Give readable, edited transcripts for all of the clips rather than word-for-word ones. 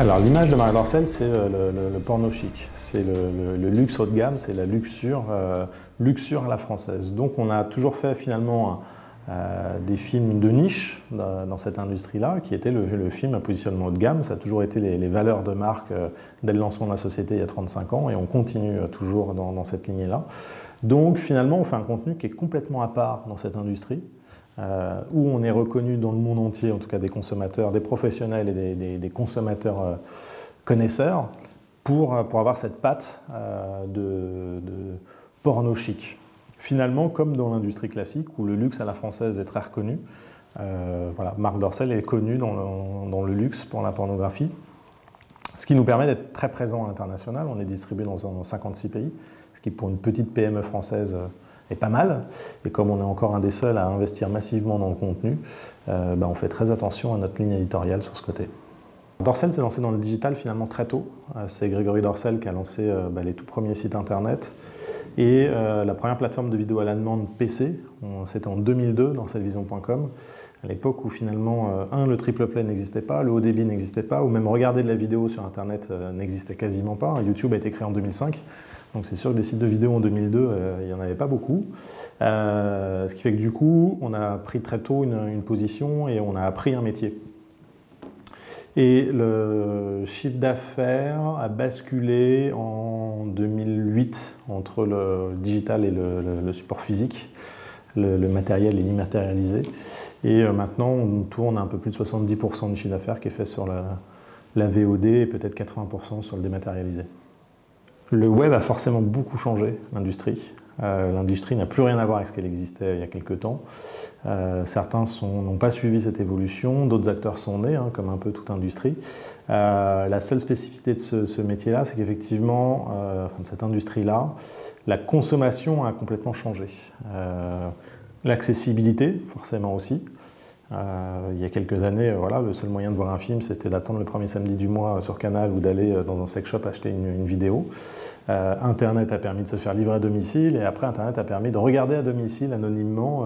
Alors l'image de Marc Dorcel, c'est le porno chic, c'est le luxe haut de gamme, c'est la luxure, luxure à la française. Donc on a toujours fait finalement des films de niche dans cette industrie-là, qui était le film à positionnement haut de gamme. Ça a toujours été les valeurs de marque dès le lancement de la société il y a 35 ans et on continue toujours dans cette lignée-là. Donc finalement on fait un contenu qui est complètement à part dans cette industrie. Où on est reconnu dans le monde entier, en tout cas des consommateurs, des professionnels et des consommateurs connaisseurs, pour avoir cette patte de porno chic. Finalement, comme dans l'industrie classique, où le luxe à la française est très reconnu, voilà, Marc Dorcel est connu dans le luxe pour la pornographie, ce qui nous permet d'être très présent à l'international. On est distribué dans 56 pays, ce qui pour une petite PME française est pas mal, et comme on est encore un des seuls à investir massivement dans le contenu, on fait très attention à notre ligne éditoriale sur ce côté. Dorcel s'est lancé dans le digital finalement très tôt. C'est Grégory Dorcel qui a lancé les tout premiers sites internet et la première plateforme de vidéo à la demande PC, c'était en 2002 dans Cellvision.com, à l'époque où finalement, le triple play n'existait pas, le haut débit n'existait pas, ou même regarder de la vidéo sur internet n'existait quasiment pas. YouTube a été créé en 2005. Donc c'est sûr que des sites de vidéo en 2002, il n'y en avait pas beaucoup. Ce qui fait que du coup, on a pris très tôt une position et on a appris un métier. Et le chiffre d'affaires a basculé en 2008 entre le digital et le support physique, le matériel et l'immatérialisé. Et maintenant, on tourne à un peu plus de 70% du chiffre d'affaires qui est fait sur la VOD et peut-être 80% sur le dématérialisé. Le web a forcément beaucoup changé l'industrie. L'industrie n'a plus rien à voir avec ce qu'elle existait il y a quelques temps. Certains n'ont pas suivi cette évolution, d'autres acteurs sont nés, comme un peu toute industrie. La seule spécificité de ce métier-là, c'est qu'effectivement, de cette industrie-là, la consommation a complètement changé. L'accessibilité, forcément aussi. Il y a quelques années, le seul moyen de voir un film, c'était d'attendre le premier samedi du mois sur Canal ou d'aller dans un sex shop acheter une vidéo. Internet a permis de se faire livrer à domicile et après Internet a permis de regarder à domicile anonymement.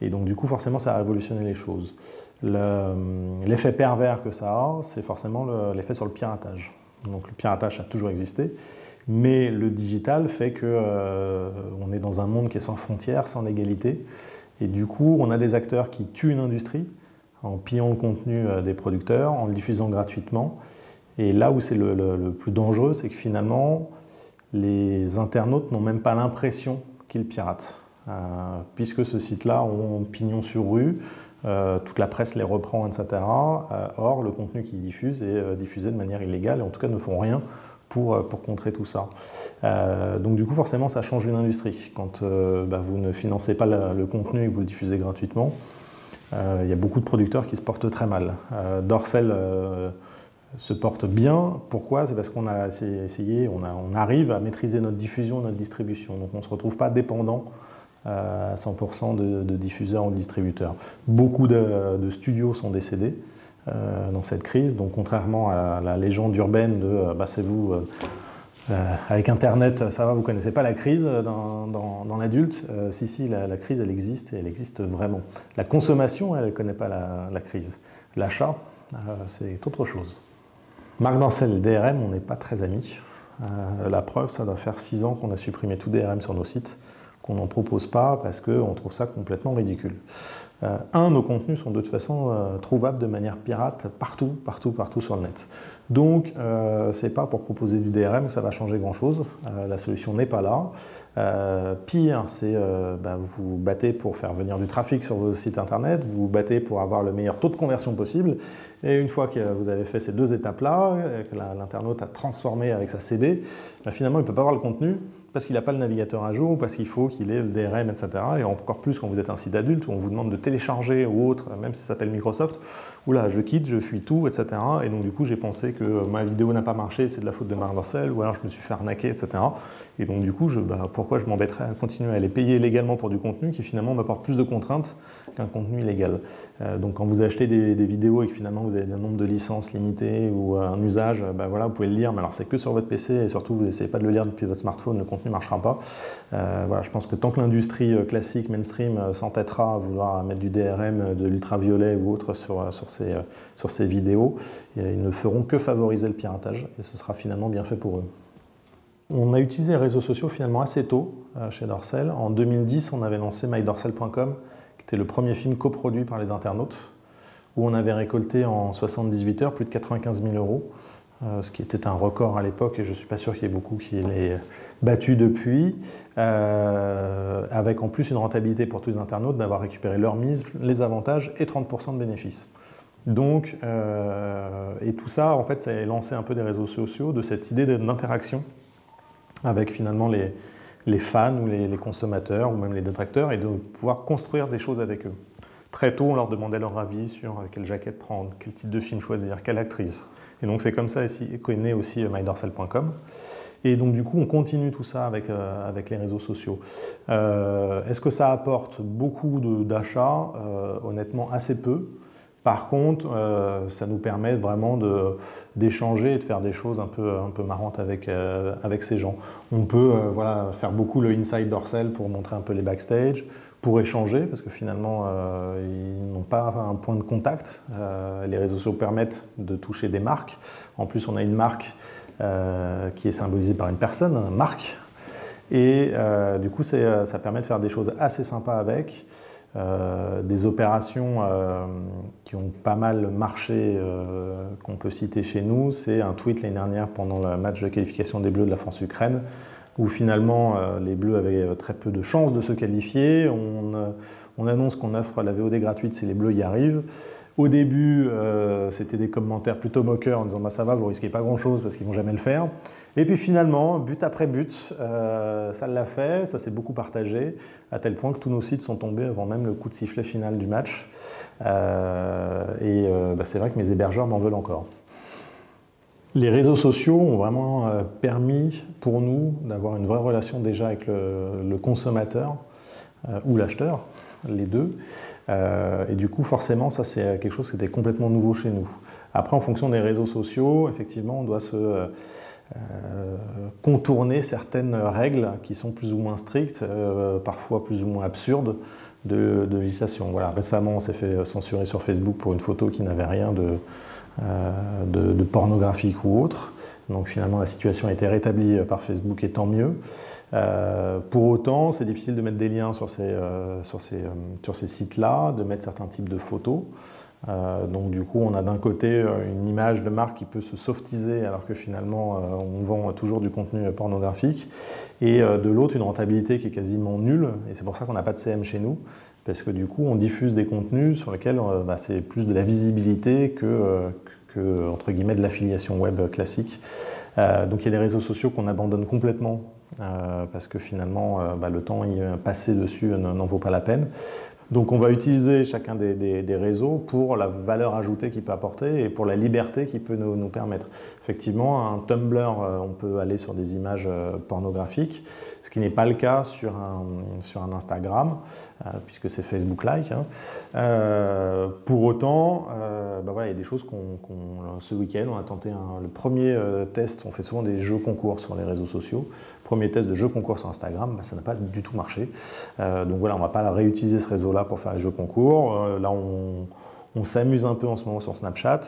Et donc du coup, forcément, ça a révolutionné les choses. L'effet pervers que ça a, c'est forcément l'effet sur le piratage. Donc le piratage a toujours existé, mais le digital fait qu'on est dans un monde qui est sans frontières, sans légalité. Et du coup, on a des acteurs qui tuent une industrie en pillant le contenu des producteurs, en le diffusant gratuitement. Et là où c'est le plus dangereux, c'est que finalement, les internautes n'ont même pas l'impression qu'ils piratent. Puisque ce site-là ont pignon sur rue, toute la presse les reprend, etc. Or, le contenu qu'ils diffusent est diffusé de manière illégale et en tout cas ne font rien pour contrer tout ça. Donc du coup, forcément, ça change une industrie. Quand vous ne financez pas le contenu et que vous le diffusez gratuitement, il y a beaucoup de producteurs qui se portent très mal. Dorcel se porte bien. Pourquoi? C'est parce qu'on a essayé, on arrive à maîtriser notre diffusion, notre distribution. Donc on ne se retrouve pas dépendant à 100% de diffuseurs ou de distributeurs. Beaucoup de studios sont décédés dans cette crise, donc contrairement à la légende urbaine de c'est vous, avec Internet, ça va, vous ne connaissez pas la crise dans l'adulte. Si, la crise, elle existe et elle existe vraiment. La consommation, elle ne connaît pas la crise. L'achat, c'est autre chose. Marc Dorcel et le DRM, on n'est pas très amis. La preuve, ça doit faire 6 ans qu'on a supprimé tout DRM sur nos sites, qu'on n'en propose pas parce qu'on trouve ça complètement ridicule. Nos contenus sont de toute façon trouvables de manière pirate partout sur le net. Donc, c'est pas pour proposer du DRM que ça va changer grand-chose. La solution n'est pas là. Pire, c'est vous battez pour faire venir du trafic sur vos sites internet, vous vous battez pour avoir le meilleur taux de conversion possible. Et une fois que vous avez fait ces 2 étapes-là, que l'internaute a transformé avec sa CB, finalement, il ne peut pas avoir le contenu parce qu'il n'a pas le navigateur à jour, parce qu'il faut qu'il ait le DRM, etc. Et encore plus quand vous êtes un site adulte où on vous demande de télécharger ou autre, même si ça s'appelle Microsoft, où là, je quitte, je fuis tout, etc. Et donc, du coup, j'ai pensé que ma vidéo n'a pas marché, c'est de la faute de Marc Dorcel, ou alors je me suis fait arnaquer, etc. Et donc, du coup, pourquoi je m'embêterais à continuer à aller payer légalement pour du contenu qui finalement m'apporte plus de contraintes qu'un contenu illégal. Donc, quand vous achetez des vidéos et que finalement vous avez un nombre de licences limité ou un usage, vous pouvez le lire, mais alors c'est que sur votre PC et surtout, vous n'essayez pas de le lire depuis votre smartphone, le contenu contenu ne marchera pas. Voilà, je pense que tant que l'industrie classique, mainstream, s'entêtera à vouloir mettre du DRM, de l'ultraviolet ou autre sur ces vidéos, ils ne feront que favoriser le piratage et ce sera finalement bien fait pour eux. On a utilisé les réseaux sociaux finalement assez tôt chez Dorsel. En 2010, on avait lancé mydorsel.com, qui était le premier film coproduit par les internautes, où on avait récolté en 78 heures plus de 95 000 euros, ce qui était un record à l'époque et je ne suis pas sûr qu'il y ait beaucoup qui l'aient battu depuis, avec en plus une rentabilité pour tous les internautes d'avoir récupéré leur mise, les avantages et 30% de bénéfices. Donc, et tout ça, en fait, ça a lancé un peu des réseaux sociaux, de cette idée d'interaction avec finalement les fans ou les consommateurs ou même les détracteurs et de pouvoir construire des choses avec eux. Très tôt, on leur demandait leur avis sur quelle jaquette prendre, quel type de film choisir, quelle actrice. Et donc c'est comme ça qu'est né aussi mydorsel.com. Et donc du coup, on continue tout ça avec les réseaux sociaux. Est-ce que ça apporte beaucoup d'achats? Honnêtement, assez peu. Par contre, ça nous permet vraiment d'échanger et de faire des choses un peu marrantes avec ces gens. On peut voilà, faire beaucoup le Inside Dorsel pour montrer un peu les backstage, pour échanger, parce que finalement, ils n'ont pas un point de contact. Les réseaux sociaux permettent de toucher des marques. En plus, on a une marque qui est symbolisée par une personne, Marc. Et du coup, ça permet de faire des choses assez sympas avec. Des opérations qui ont pas mal marché, qu'on peut citer chez nous, c'est un tweet l'année dernière pendant le match de qualification des Bleus de la France-Ukraine, où finalement les Bleus avaient très peu de chances de se qualifier. On annonce qu'on offre la VOD gratuite si les Bleus y arrivent. Au début, c'était des commentaires plutôt moqueurs en disant bah, « ça va, vous risquez pas grand-chose parce qu'ils vont jamais le faire ». Et puis finalement, but après but, ça l'a fait, ça s'est beaucoup partagé, à tel point que tous nos sites sont tombés avant même le coup de sifflet final du match. Bah, c'est vrai que mes hébergeurs m'en veulent encore. Les réseaux sociaux ont vraiment permis pour nous d'avoir une vraie relation déjà avec le consommateur ou l'acheteur, les deux. Et du coup, forcément, ça c'est quelque chose qui était complètement nouveau chez nous. Après, en fonction des réseaux sociaux, effectivement, on doit se contourner certaines règles qui sont plus ou moins strictes, parfois plus ou moins absurdes de législation. Voilà, récemment, on s'est fait censurer sur Facebook pour une photo qui n'avait rien de pornographique ou autre. Donc finalement, la situation a été rétablie par Facebook et tant mieux. Pour autant, c'est difficile de mettre des liens sur ces sites-là, de mettre certains types de photos. Donc du coup, on a d'un côté une image de marque qui peut se softiser alors que finalement, on vend toujours du contenu pornographique. Et de l'autre, une rentabilité qui est quasiment nulle. Et c'est pour ça qu'on n'a pas de CM chez nous. Parce que du coup, on diffuse des contenus sur lesquels c'est plus de la visibilité que entre guillemets, de l'affiliation web classique. Donc il y a des réseaux sociaux qu'on abandonne complètement parce que finalement le temps passé dessus n'en vaut pas la peine. Donc on va utiliser chacun des réseaux pour la valeur ajoutée qu'il peut apporter et pour la liberté qu'il peut nous permettre. Effectivement, un Tumblr, on peut aller sur des images pornographiques, ce qui n'est pas le cas sur un Instagram, puisque c'est Facebook-like. Pour autant, voilà, il y a des choses ce week-end, on a tenté le premier test, on fait souvent des jeux concours sur les réseaux sociaux. Premier test de jeu concours sur Instagram, ça n'a pas du tout marché. Donc voilà, on ne va pas réutiliser ce réseau-là pour faire les jeux concours. Là, on s'amuse un peu en ce moment sur Snapchat.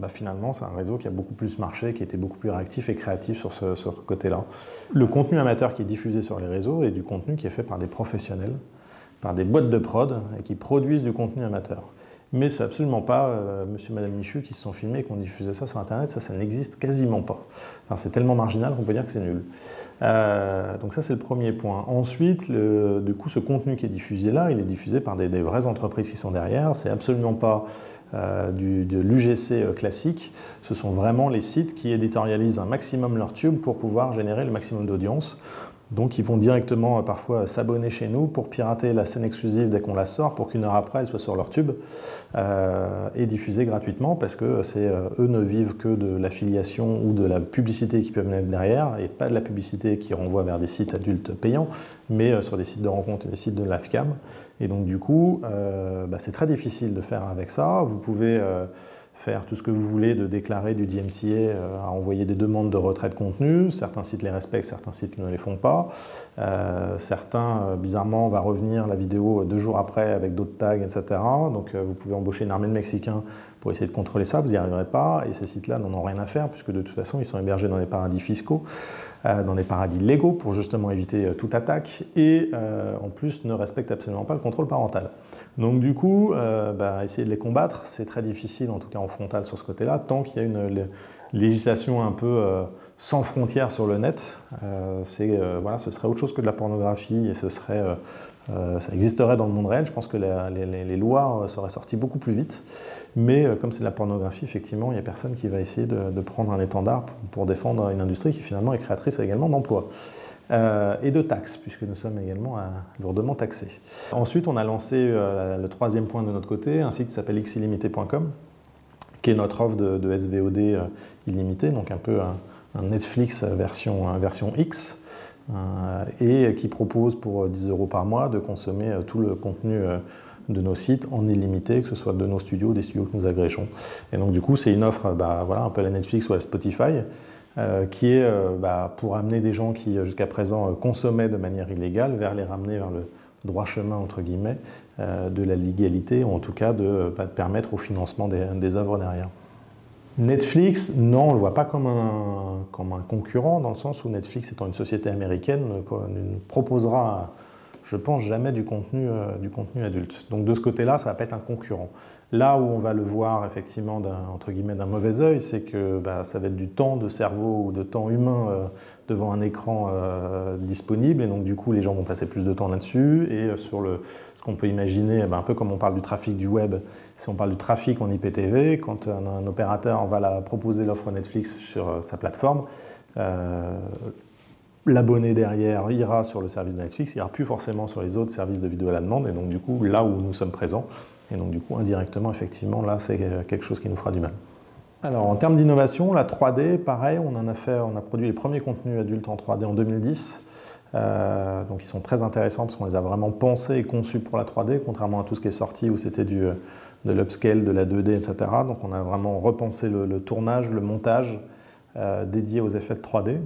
Finalement, c'est un réseau qui a beaucoup plus marché, qui était beaucoup plus réactif et créatif sur ce côté-là. Le contenu amateur qui est diffusé sur les réseaux est du contenu qui est fait par des professionnels, par des boîtes de prod et qui produisent du contenu amateur. Mais c'est absolument pas monsieur et madame Michu qui se sont filmés et qui ont diffusé ça sur Internet, ça n'existe quasiment pas. Enfin, c'est tellement marginal qu'on peut dire que c'est nul. Donc ça, c'est le premier point. Ensuite, du coup, ce contenu qui est diffusé là, il est diffusé par des vraies entreprises qui sont derrière. C'est absolument pas de l'UGC classique. Ce sont vraiment les sites qui éditorialisent un maximum leur tube pour pouvoir générer le maximum d'audience. Donc ils vont directement parfois s'abonner chez nous pour pirater la scène exclusive dès qu'on la sort pour qu'une heure après elle soit sur leur tube et diffusée gratuitement parce que eux ne vivent que de l'affiliation ou de la publicité qui peuvent mettre derrière et pas de la publicité qui renvoie vers des sites adultes payants mais sur des sites de rencontres et des sites de livecam. Et donc du coup c'est très difficile de faire avec ça. Vous pouvez faire tout ce que vous voulez, de déclarer du DMCA, à envoyer des demandes de retrait de contenu. Certains sites les respectent, certains sites ne les font pas. Certains, bizarrement, on va revenir la vidéo 2 jours après avec d'autres tags, etc. Donc vous pouvez embaucher une armée de Mexicains pour essayer de contrôler ça, vous n'y arriverez pas. Et ces sites-là n'en ont rien à faire, puisque de toute façon, ils sont hébergés dans des paradis fiscaux, dans des paradis légaux, pour justement éviter toute attaque, et en plus ne respectent absolument pas le contrôle parental. Donc du coup, essayer de les combattre, c'est très difficile, en tout cas en frontal sur ce côté-là, tant qu'il y a une législation un peu sans frontières sur le net. Voilà, ce serait autre chose que de la pornographie, et ça existerait dans le monde réel. Je pense que les lois seraient sorties beaucoup plus vite, mais comme c'est de la pornographie, effectivement, il n'y a personne qui va essayer de prendre un étendard pour défendre une industrie qui finalement est créatrice également d'emplois. Et de taxes, puisque nous sommes également lourdement taxés. Ensuite, on a lancé le 3e point de notre côté, un site qui s'appelle xillimité.com, qui est notre offre de SVOD illimité, donc un peu un Netflix version X, et qui propose pour 10 € par mois de consommer tout le contenu de nos sites en illimité, que ce soit de nos studios, des studios que nous agrégeons. Et donc du coup, c'est une offre voilà, un peu la Netflix ou la Spotify, qui est pour amener des gens qui jusqu'à présent consommaient de manière illégale vers les ramener vers le droit chemin entre guillemets de la légalité, ou en tout cas de permettre au financement des œuvres derrière. Netflix, non, on ne le voit pas comme un concurrent, dans le sens où Netflix, étant une société américaine, ne proposera, je pense, jamais du contenu adulte. Donc de ce côté-là, ça ne va pas être un concurrent. Là où on va le voir effectivement entre guillemets d'un mauvais œil, c'est que ça va être du temps de cerveau ou de temps humain devant un écran disponible, et donc du coup les gens vont passer plus de temps là-dessus. Et sur ce qu'on peut imaginer, un peu comme on parle du trafic du web, si on parle du trafic en IPTV, quand un opérateur va proposer l'offre Netflix sur sa plateforme, l'abonné derrière ira sur le service de Netflix, il n'ira plus forcément sur les autres services de vidéo à la demande, et donc du coup, là où nous sommes présents, et donc du coup, indirectement, effectivement, là, c'est quelque chose qui nous fera du mal. Alors, en termes d'innovation, la 3D, pareil, on a produit les premiers contenus adultes en 3D en 2010, donc ils sont très intéressants parce qu'on les a vraiment pensés et conçus pour la 3D, contrairement à tout ce qui est sorti où c'était de l'upscale, de la 2D, etc. Donc on a vraiment repensé le tournage, le montage dédié aux effets de 3D.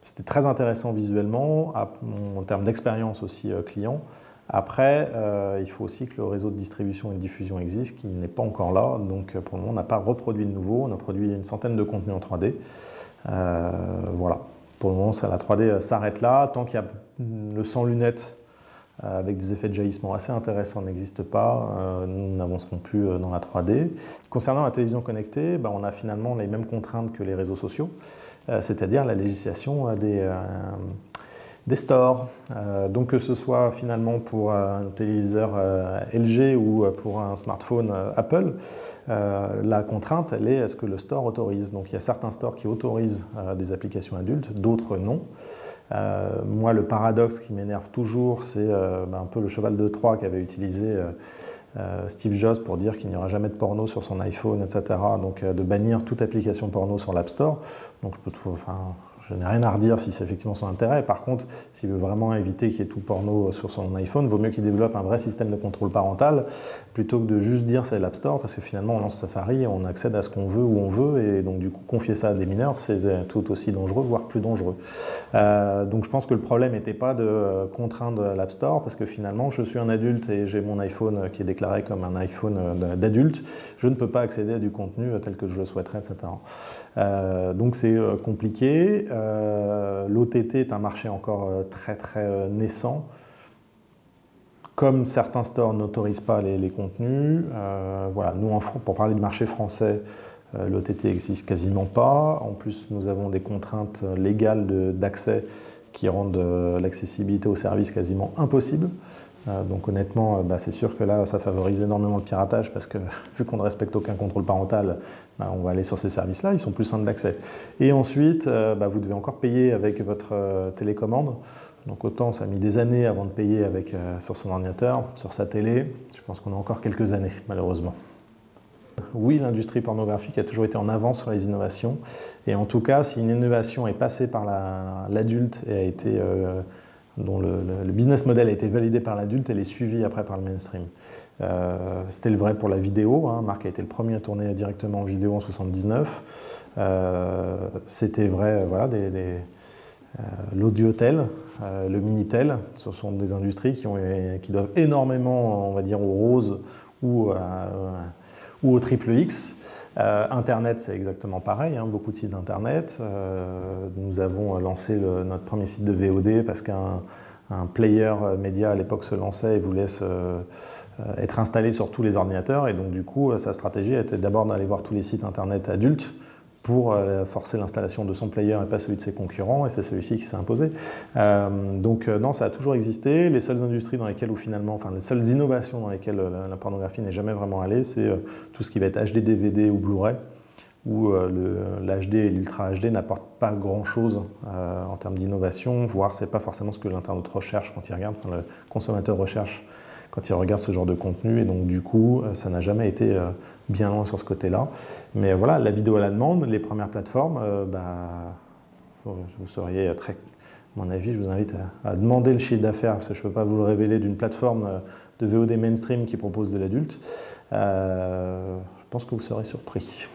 C'était très intéressant visuellement, en termes d'expérience aussi client. Après, il faut aussi que le réseau de distribution et de diffusion existe, qui n'est pas encore là. Donc pour le moment, on n'a pas reproduit de nouveau. On a produit une centaine de contenus en 3D. Voilà. Pour le moment, la 3D s'arrête là. Tant qu'il y a le sans lunettes avec des effets de jaillissement assez intéressants n'existe pas, nous n'avancerons plus dans la 3D. Concernant la télévision connectée, on a finalement les mêmes contraintes que les réseaux sociaux, c'est-à-dire la législation des stores. Donc que ce soit finalement pour un téléviseur LG ou pour un smartphone Apple, la contrainte, elle est est-ce que le store autorise. Donc il y a certains stores qui autorisent des applications adultes, d'autres non. Moi, le paradoxe qui m'énerve toujours, c'est un peu le cheval de Troie qu'avait utilisé Steve Jobs pour dire qu'il n'y aura jamais de porno sur son iPhone, etc. Donc de bannir toute application porno sur l'App Store. Donc je n'ai rien à redire si c'est effectivement son intérêt. Par contre, s'il veut vraiment éviter qu'il y ait tout porno sur son iPhone, il vaut mieux qu'il développe un vrai système de contrôle parental plutôt que de juste dire c'est l'App Store, parce que finalement on lance Safari et on accède à ce qu'on veut où on veut, et donc du coup confier ça à des mineurs, c'est tout aussi dangereux, voire plus dangereux. Donc je pense que le problème n'était pas de contraindre l'App Store, parce que finalement je suis un adulte et j'ai mon iPhone qui est déclaré comme un iPhone d'adulte, je ne peux pas accéder à du contenu tel que je le souhaiterais, etc. Donc c'est compliqué. L'OTT est un marché encore très naissant. Comme certains stores n'autorisent pas les contenus, voilà, nous, pour parler du marché français, l'OTT n'existe quasiment pas. En plus, nous avons des contraintes légales d'accès qui rendent l'accessibilité aux services quasiment impossible. Donc honnêtement, c'est sûr que là, ça favorise énormément le piratage, parce que vu qu'on ne respecte aucun contrôle parental, on va aller sur ces services-là, ils sont plus simples d'accès. Et ensuite, vous devez encore payer avec votre télécommande. Donc autant ça a mis des années avant de payer sur son ordinateur, sur sa télé. Je pense qu'on a encore quelques années, malheureusement. Oui, l'industrie pornographique a toujours été en avance sur les innovations. Et en tout cas, si une innovation est passée par l'adulte et a été... dont le business model a été validé par l'adulte, elle est suivie après par le mainstream. C'était le vrai pour la vidéo. Marc a été le premier à tourner directement en vidéo en 79. C'était vrai, voilà, l'audiotel, le Minitel. Ce sont des industries qui doivent énormément, on va dire, au Rose ou au triple X. Internet, c'est exactement pareil, beaucoup de sites d'internet. Nous avons lancé notre premier site de VOD parce qu'un player média à l'époque se lançait et voulait être installé sur tous les ordinateurs. Et donc du coup, sa stratégie était d'abord d'aller voir tous les sites internet adultes pour forcer l'installation de son player et pas celui de ses concurrents, et c'est celui-ci qui s'est imposé. Donc non, ça a toujours existé. Les seules industries dans lesquelles, les seules innovations dans lesquelles la pornographie n'est jamais vraiment allée, c'est tout ce qui va être HD, DVD ou Blu-ray, où l'HD et l'Ultra HD n'apportent pas grand-chose en termes d'innovation, voire c'est pas forcément ce que l'internaute recherche quand il regarde, le consommateur recherche quand il regarde ce genre de contenu, et donc du coup, ça n'a jamais été bien loin sur ce côté-là. Mais voilà, la vidéo à la demande, les premières plateformes, vous seriez à mon avis, je vous invite à demander le chiffre d'affaires, parce que je ne peux pas vous le révéler d'une plateforme de VOD mainstream qui propose de l'adulte. Je pense que vous serez surpris.